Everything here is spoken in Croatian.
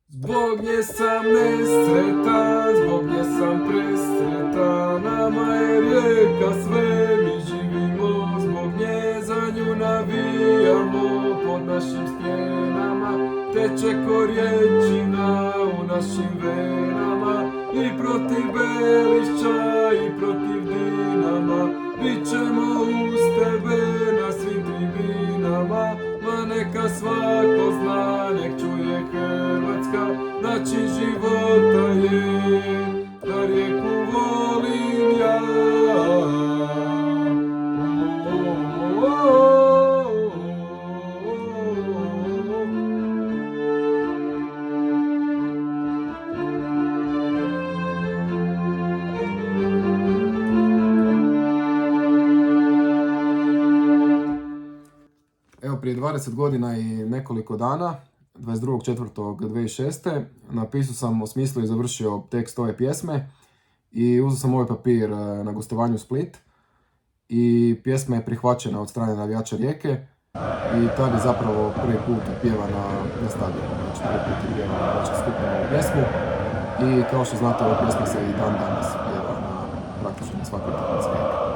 Zbog nje sam nesretan, zbog nje sam presretan, nama je rijeka sve mi živimo, zbog nje za nju navijamo, pod našim stjenama teče ko riječina u našim venama, i protiv Belišća i protiv Dinama, bit ćemo uz tebe na svim tribinama, ma neka svako zna, nek čuje Hrvatska, način života je, da rijeku volim ja. Evo, prije 20 godina i nekoliko dana, 22.4.2006. napisao sam, osmislio i završio tekst ove pjesme i uzeo sam ovaj papir na gostovanju u Split i pjesma je prihvaćena od strane navijača Rijeke i tad je zapravo prvi put pjevana na stadionu, znači prvi put je pjevana navijačka skupina ovu pjesmu i kao što znate, ova pjesma se i dan danas pjeva na praktično na svakoj utakmici Rijeke.